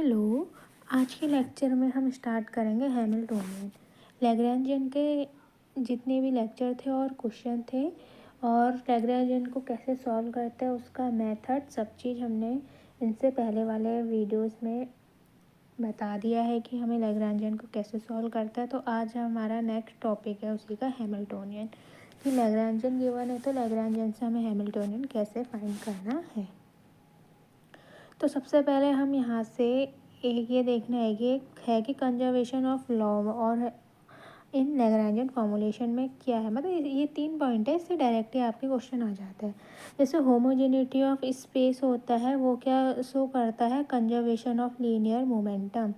Hello. आज के lecture में हम स्टार्ट करेंगे हैमिल्टोनियन। लैग्रेंजियन के जितने भी लेक्चर थे और क्वेश्चन थे और लैग्रेंजियन को कैसे सॉल्व करते हैं उसका मेथड सब चीज़ हमने इनसे पहले वाले वीडियोस में बता दिया है कि हमें लैग्रेंजियन को कैसे सॉल्व करता है। तो आज हमारा नेक्स्ट टॉपिक है उसी का हैमिल्टोनियन, कि लैग्रेंजियन गिवन है तो लैग्रेंजियन से हमें हैमिल्टोनियन कैसे फाइंड करना है। तो सबसे पहले हम यहाँ से एक ये देखना है कि कंजर्वेशन ऑफ लॉ और इन लैग्रेंजियन फॉर्मूलेशन में क्या है। मतलब ये 3 पॉइंट है, इससे डायरेक्टली आपके क्वेश्चन आ जाता है। जैसे होमोजेनिटी ऑफ स्पेस होता है वो क्या शो करता है, conservation of linear momentum.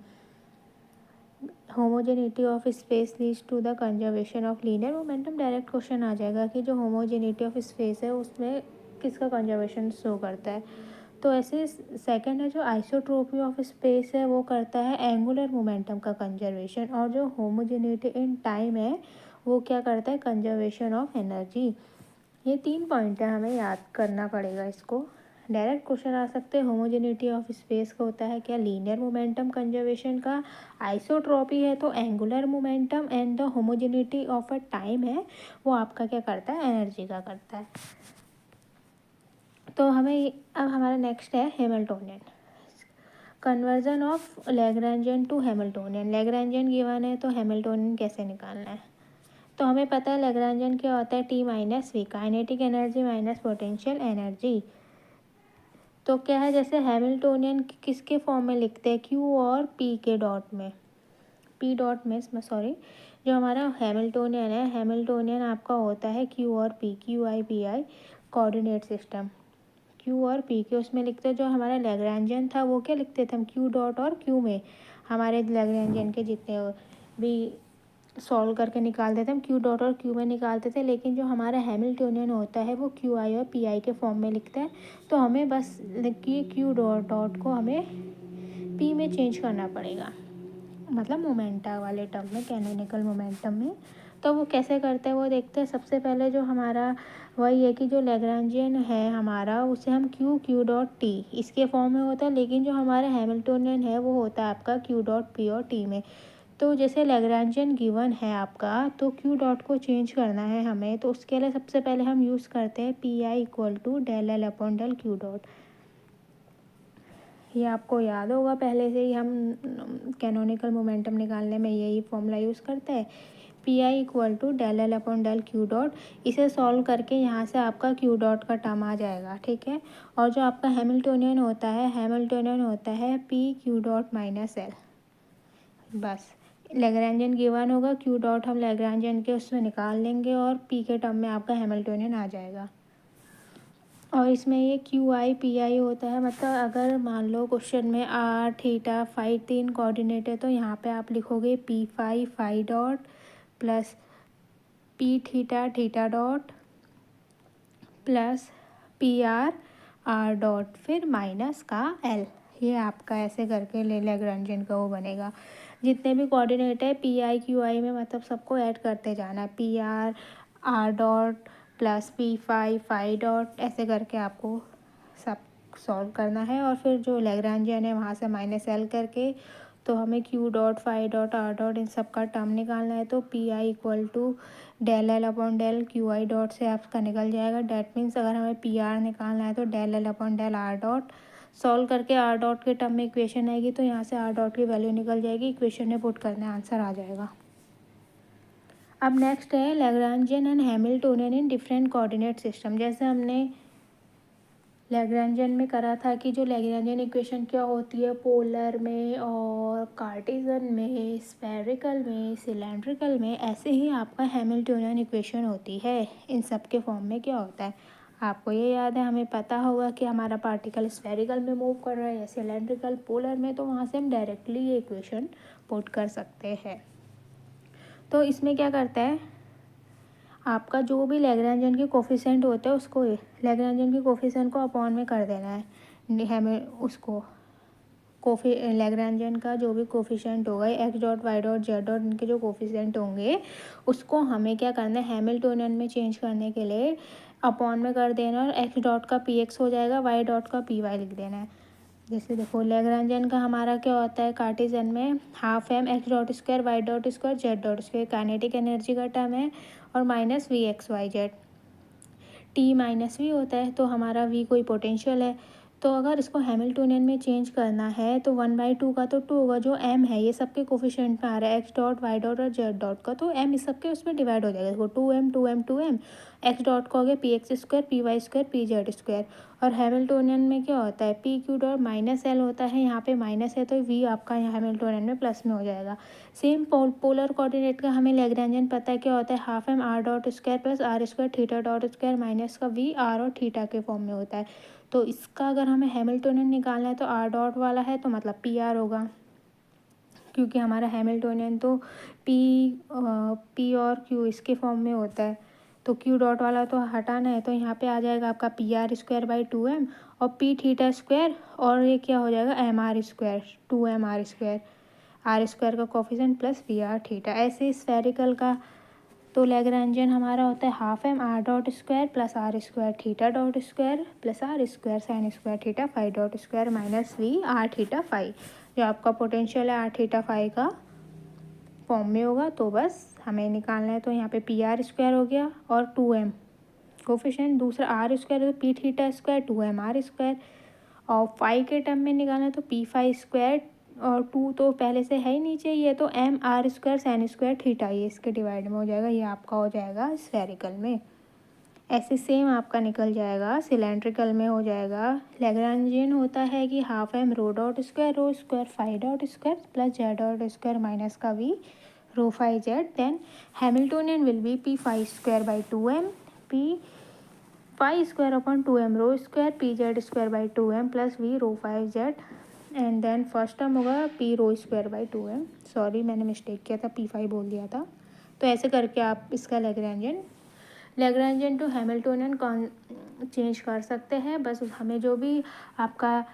Homogeneity of space leads to the conservation of linear momentum. Direct question आ जाएगा कि जो होमोजेनिटी ऑफ स्पेस है उसमें किसका कंजर्वेशन शो करता है। तो ऐसे सेकंड है जो आइसोट्रोपी ऑफ स्पेस है वो करता है एंगुलर मोमेंटम का कंजर्वेशन, और जो होमोजेनिटी इन टाइम है वो क्या करता है, कंजर्वेशन ऑफ एनर्जी। ये 3 पॉइंट है, हमें याद करना पड़ेगा इसको। डायरेक्ट क्वेश्चन आ सकते हैं होमोजेनिटी ऑफ स्पेस का होता है क्या, लीनियर मोमेंटम कंजर्वेशन का। आइसोट्रॉपी है तो angular momentum, and the homogeneity of a time है वो आपका क्या करता है, एनर्जी का करता है। तो हमें अब हमारा नेक्स्ट है Hamiltonian, conversion of Lagrangian to Hamiltonian. Lagrangian given है तो हैमिल्टोनियन कैसे निकालना है। तो हमें पता है लैग्रेंजियन क्या होता है, T minus V, kinetic energy minus potential energy. तो क्या है, जैसे हैमिल्टोनियन किसके फॉर्म में लिखते हैं, क्यू और पी के डॉट में, पी डॉट में सॉरी। जो हमारा हैमिल्टोनियन है, हैमिल्टोनियन आपका होता है क्यू और P, Q I P I coordinate system. Q और पी के उसमें लिखते हैं। जो हमारा लैग्रेंजियन था वो क्या लिखते थे हम, क्यू डॉट और क्यू में। हमारे लैग्रेंजियन के जितने भी सॉल्व करके निकालते थे हम क्यू डॉट और क्यू में निकालते थे, लेकिन जो हमारा हैमिल्टोनियन होता है वो क्यू आई और पी आई के फॉर्म में लिखता है। तो हमें बस कि क्यू डॉट डॉट को हमें पी में चेंज करना पड़ेगा, मतलब मोमेंटा वाले टर्म में, कैनोनिकल मोमेंटम में। तो वो कैसे करते हैं वो देखते हैं। सबसे पहले जो हमारा वही है कि जो लैग्रेंजियन है हमारा उसे हम क्यू डॉट टी इसके फॉर्म में होता है, लेकिन जो हमारा हैमिल्टोनियन है वो होता है आपका क्यू डॉट पी और टी में। तो जैसे लैग्रेंजियन गिवन है आपका तो क्यू डॉट को चेंज करना है हमें, तो उसके लिए सबसे पहले हम यूज़ करते हैं P I equal to del L upon del Q dot. ये आपको याद होगा, पहले से ही हम कैनोनिकल मोमेंटम निकालने में यही फॉर्मूला यूज़ करते हैं, P I equal to del L upon del Q dot. इसे सॉल्व करके यहाँ से आपका क्यू डॉट का टर्म आ जाएगा, ठीक है। और जो आपका हैमिल्टोनियन होता है P Q dot minus L. बस लैग्रेंजियन गिवन होगा, क्यू डॉट हम लैग्रेंजियन के उसमें निकाल लेंगे और पी के टर्म में आपका हैमिल्टोनियन आ जाएगा। और इसमें ये क्यू आई पी आई होता है, मतलब अगर मान लो क्वेश्चन में आर थीटा फाई 3 कोऑर्डिनेट है तो यहाँ पे आप लिखोगे P phi dot plus P theta theta dot plus P R dot फिर माइनस का एल। ये आपका ऐसे करके लैग्रेंजियन का वो बनेगा। जितने भी कोऑर्डिनेट है पी आई क्यू आई में मतलब सबको ऐड करते जाना है, P R dot plus P phi dot, ऐसे करके आपको सब सॉल्व करना है। और फिर जो लैग्रेंजियन है वहाँ से माइनस एल करके तो हमें Q dot phi dot R dot इन सब का टर्म निकालना है। तो P I equal to del L upon del Q I dot से आपका निकल जाएगा। डैट मीन्स अगर हमें पी आर निकालना है तो del L upon del R dot solve करके आर डॉट के टर्म में इक्वेशन आएगी, तो यहाँ से आर डॉट की वैल्यू निकल जाएगी, इक्वेशन में पुट करना आंसर आ जाएगा। अब नेक्स्ट है Lagrangian and Hamiltonian in different coordinate system. जैसे हमने लैग्रेंजियन में करा था कि जो लैग्रेंजियन इक्वेशन क्या होती है, पोलर में और कार्टेशियन में, स्फेरिकल में, सिलेंड्रिकल में, ऐसे ही आपका हैमिल्टोनियन इक्वेशन होती है। इन सब के फॉर्म में क्या होता है आपको ये याद है, हमें पता होगा कि हमारा पार्टिकल स्फेरिकल में मूव कर रहा है या सिलेंड्रिकल पोलर में, तो वहाँ से हम डायरेक्टली ये इक्वेशन पुट कर सकते हैं। तो इसमें क्या करता है, आपका जो भी लैग्रेंजियन के कोफिशिएंट होते हैं उसको लैग्रेंजियन के कोफिशिएंट को अपॉन में कर देना है हमें उसको लैग्रेंजियन का जो भी कोफिशिएंट होगा X dot Y dot Z dot इनके जो कोफिशिएंट होंगे उसको हमें क्या करना है, हैमिल्टोनियन में चेंज करने के लिए अपॉन में कर देना, और एक्स डॉट का पी एक्स हो जाएगा, वाई डॉट का पी वाई लिख देना है। जैसे देखो लैग्रेंजियन का हमारा क्या होता है, कार्टेशियन में half M X dot square Y dot square Z dot square kinetic energy का टर्म है, और minus V X Y Z. T minus V होता है, तो हमारा वी कोई पोटेंशियल है। तो अगर इसको हैमिल्टोनियन में चेंज करना है तो 1/2 का तो 2 होगा, जो एम है ये सबके कोफिशिएंट में आ रहा है, एक्स डॉट वाई डॉट और जेड डॉट का, तो एम इस सबके उसमें डिवाइड हो जाएगा। देखो 2m एक्स डॉट का हो गया P X square P Y square P Z square. और हैमिल्टोनियन में क्या होता है, P Q dot minus L होता है, यहाँ पे माइनस है तो वी आपका यहाँ हैमिल्टोनियन में प्लस में हो जाएगा। सेम पोलर कोऑर्डिनेट का हमें लैग्रेंजियन पता है क्या होता है, half M R dot square plus R square theta dot square minus का वी आर और थीटा के फॉर्म में होता है। तो इसका अगर हमें हैमिल्टोनियन निकालना है तो आर डॉट वाला है तो मतलब पी आर होगा, क्योंकि हमारा हैमिल्टोनियन तो पी और क्यू इसके फॉर्म में होता है। तो क्यू डॉट वाला तो हटाना है, तो यहाँ पे आ जाएगा आपका P R square by 2m और पी थीटा स्क्वायर, और ये क्या हो जाएगा M R square 2m R square का coefficient plus V R theta. ऐसे स्फेरिकल का तो लैग्रेंजियन हमारा होता है half M R dot square plus R square theta dot square plus R square sine square theta phi dot square minus V R theta phi. जो आपका potential है R theta phi का form में होगा, तो बस हमें निकालना है। तो यहाँ पे पी आर स्क्वायर हो गया और 2m कोफिशिएंट, दूसरा आर स्क्वायर तो P theta square 2m R square, और फाइव के टर्म में निकालना है तो पी फाइव स्क्वायर, और 2 तो पहले से है ही नीचे, ये तो M R square sine square theta, ये इसके डिवाइड में हो जाएगा, ये आपका हो जाएगा स्फेरिकल में। ऐसे सेम आपका निकल जाएगा सिलेंड्रिकल में हो जाएगा। लैग्रेंजियन होता है कि half M rho square phi dot square plus Z dot square minus का V rho phi Z. Then Hamiltonian will be P phi square by 2m P phi square upon 2m rho square P Z square by 2m plus V rho phi Z. And then first term होगा P rho square by 2m, sorry मैंने mistake किया था, P five बोल दिया था। तो ऐसे करके आप इसका लैग्रेंजियन टू हैमिल्टोनियन चेंज कर सकते हैं। बस हमें जो भी आपका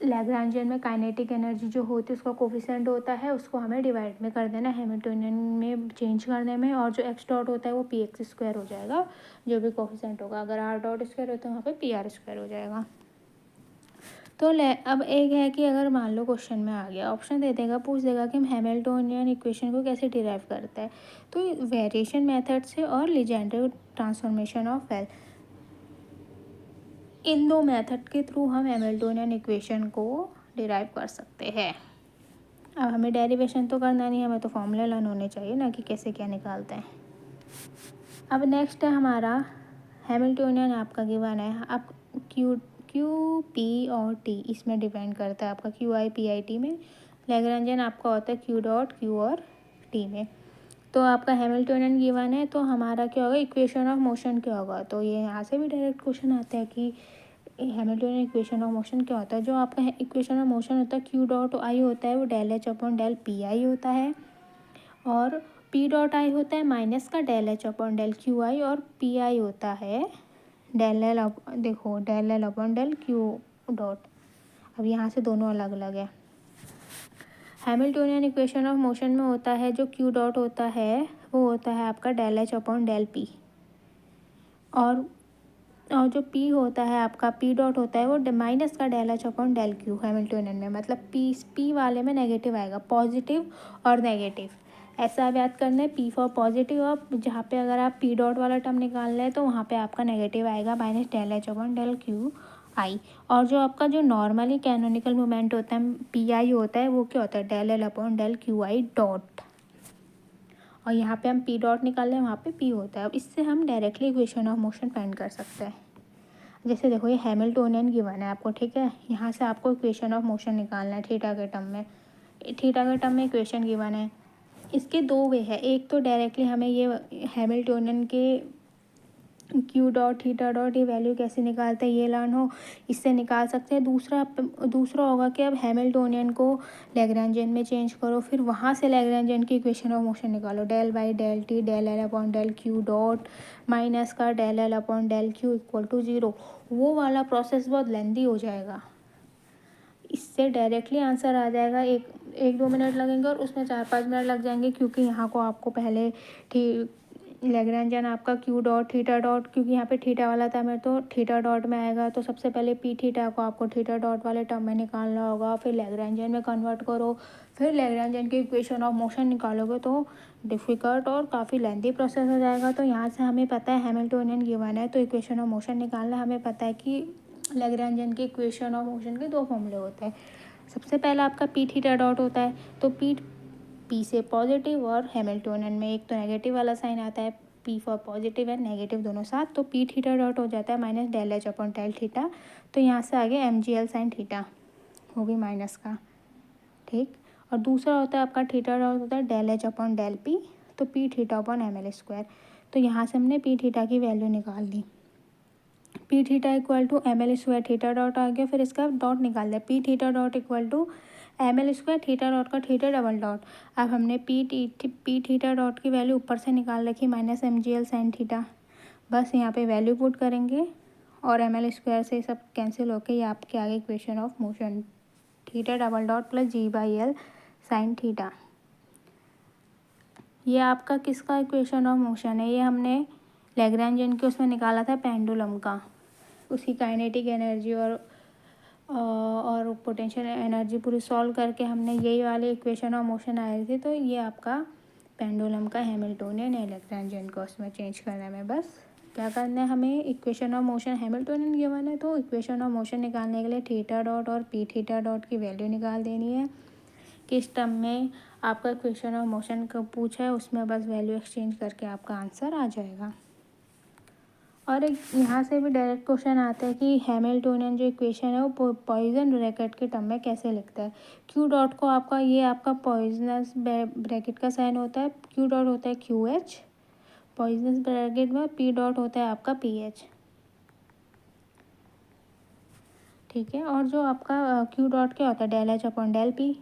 लैग्रेंजियन में काइनेटिक एनर्जी जो होती है उसका कोफिशिएंट होता है उसको हमें डिवाइड में कर देना हैमिल्टोनियन में चेंज करने में, और जो एक्स डॉट होता है वो पी एक्स स्क्वायर हो जाएगा जो भी कोफिशिएंट होगा। अगर आर डॉट स्क्वायर होता है वहाँ पे पी आर स्क्वायर हो जाएगा। तो अब एक है कि अगर मान लो क्वेश्चन में आ गया, ऑप्शन दे देगा, पूछ देगा कि हम हैमिल्टोनियन इक्वेशन को कैसे डिराइव करते हैं, तो वेरिएशन मेथड से और लीजेंड्रे ट्रांसफॉर्मेशन ऑफ वेल, इन दो मेथड के थ्रू हम हैमिल्टोनियन इक्वेशन को डिराइव कर सकते हैं। अब हमें डेरिवेशन तो करना नहीं, हमें तो फॉर्मूले लर्न होने चाहिए ना कि कैसे क्या निकालते हैं। अब नेक्स्ट है हमारा हैमिल्टोनियन आपका गिवन है, आप क्यू पी और टी इसमें डिपेंड करता है आपका Q I P I T में। लैग्रेंजियन आपका होता है क्यू डॉट क्यू और टी में। तो आपका हैमिल्टोनियन गिवन है, तो हमारा क्या होगा, इक्वेशन ऑफ मोशन क्या होगा, तो ये यहाँ से भी डायरेक्ट क्वेश्चन आता है कि हैमिल्टोनियन इक्वेशन ऑफ मोशन क्या होता है। जो आपका इक्वेशन ऑफ मोशन होता है क्यू डॉट आई होता है वो del H upon del P I होता है, और पी डॉट आई होता है माइनस का del H upon del Q I, और पी आई होता है डेल एल देखो del L upon del Q dot. अब यहाँ से दोनों अलग अलग है। हैमिल्टोनियन इक्वेशन ऑफ मोशन में होता है जो क्यू डॉट होता है वो होता है आपका del H upon del P, और जो पी होता है आपका पी डॉट होता है वो माइनस का del H upon del Q Hamiltonian में, मतलब पी वाले में नेगेटिव आएगा, पॉजिटिव और नेगेटिव ऐसा अब याद करना है, पी फॉर पॉजिटिव, और जहाँ पे अगर आप पी डॉट वाला टर्म निकाल रहे हैं तो वहाँ पे आपका नेगेटिव आएगा minus del H upon del Q I. और जो आपका जो नॉर्मली कैनोनिकल मोमेंट होता है पी आई होता है वो क्या होता है del L upon del Q I dot, और यहाँ पे हम पी डॉट निकाल रहे हैं वहाँ पे पी होता है। अब इससे हम directly equation of motion find कर सकते हैं। जैसे देखो ये हैमिल्टोनियन गिवन है आपको, ठीक है, यहाँ से आपको इक्वेशन ऑफ मोशन निकालना है थीटा के टर्म में, थीटा के टर्म में इक्वेशन गिवन है। इसके दो वे है, एक तो डायरेक्टली हमें ये हैमिल्टोनियन के क्यू डॉट थीटा डॉट ये वैल्यू कैसे निकालते हैं ये लर्न हो, इससे निकाल सकते हैं। दूसरा होगा कि अब हैमिल्टोनियन को लैग्रेंजियन में चेंज करो, फिर वहाँ से लैग्रेंजियन की इक्वेशन ऑफ मोशन निकालो, del by del T del L upon del Q dot minus का del L upon del Q equal to zero. वो वाला प्रोसेस बहुत लेंदी हो जाएगा, इससे डायरेक्टली आंसर आ जाएगा, एक 2 मिनट लगेंगे और उसमें 4-5 मिनट लग जाएंगे, क्योंकि यहाँ को आपको पहले ठीक लैग्रेंजियन आपका क्यू डॉट थीटा डॉट, क्योंकि यहाँ पे थीटा वाला था मेरे, तो थीटा डॉट में आएगा। तो सबसे पहले पी थीटा को आपको थीटा डॉट वाले टर्म में निकालना होगा, फिर लैग्रेंजियन में कन्वर्ट करो, फिर लैग्रेंजियन की इक्वेशन ऑफ मोशन निकालोगे, तो डिफ़िकल्ट और काफ़ी लेंथी प्रोसेस हो जाएगा। तो यहाँ से हमें पता है हैमिल्टोनियन गिवन है, तो इक्वेशन ऑफ मोशन निकालना हमें पता है कि लैग्रेंजियन की इक्वेशन ऑफ मोशन के 2 फॉर्मूले होते हैं। सबसे पहला आपका पी थीटा डॉट होता है, तो पी से पॉजिटिव और हैमिल्टोनियन में एक तो नेगेटिव वाला साइन आता है, P for positive and negative दोनों साथ, तो पी थीटा डॉट हो जाता है minus del H upon del theta. तो यहाँ से आगे M G L sine theta, वो भी माइनस का, ठीक। और दूसरा होता है आपका थीटा डॉट होता है del H upon del P, तो P theta upon M L square. तो यहाँ से हमने पी थीटा की वैल्यू निकाल ली, P theta equal to M L square theta dot आ गया, फिर इसका डॉट निकाल दिया, P theta dot equal to M L square theta dot का थीटा डबल डॉट। अब हमने पी थीटा डॉट की वैल्यू ऊपर से निकाल रखी minus M G L sine theta, बस यहाँ पे वैल्यू पुट करेंगे और एम एल स्क्वायर से सब कैंसिल होके ये आपके आगे equation of motion theta double dot plus G by L sine theta. ये आपका किसका इक्वेशन ऑफ मोशन है, ये हमने लैग्रेंजियन के उसमें निकाला था पेंडुलम का, उसकी काइनेटिक एनर्जी और पोटेंशियल एनर्जी पूरी सॉल्व करके हमने यही वाले इक्वेशन ऑफ मोशन आए थे। तो ये आपका पेंडुलम का हैमिल्टोनियन या लैग्रेंजियन को उसमें चेंज करने में बस क्या करना है, हमें equation of motion Hamiltonian given है, तो इक्वेशन ऑफ मोशन निकालने के लिए थीटा डॉट और पी थीटा डॉट की वैल्यू निकाल देनी है। किस टर्म में आपका इक्वेशन ऑफ मोशन का पूछा है उसमें बस वैल्यू एक्सचेंज करके आपका आंसर आ जाएगा। और एक यहाँ से भी डायरेक्ट क्वेश्चन आता है कि हैमिल्टोनियन जो इक्वेशन है वो पॉइजन ब्रैकेट के टर्म में कैसे लिखता है। क्यू डॉट को आपका ये आपका पॉइजनस ब्रैकेट का साइन होता है, क्यू डॉट होता है क्यू एच पॉइजनस ब्रैकेट में, पी डॉट होता है आपका पी एच, ठीक है। और जो आपका क्यू डॉट क्या होता है del H upon del P,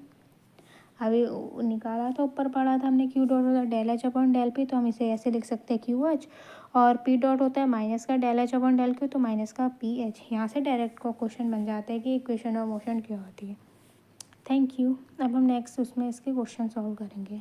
अभी निकाला था ऊपर पढ़ा था हमने, क्यू डॉट होता है del H upon del P, तो हम इसे ऐसे लिख सकते हैं क्यू एच, और पी डॉट होता है माइनस का del H upon del Q, तो माइनस का पी एच। यहाँ से डायरेक्ट को क्वेश्चन बन जाता है कि इक्वेशन ऑफ मोशन क्या होती है। Thank you. अब हम नेक्स्ट उसमें इसके क्वेश्चन सॉल्व करेंगे।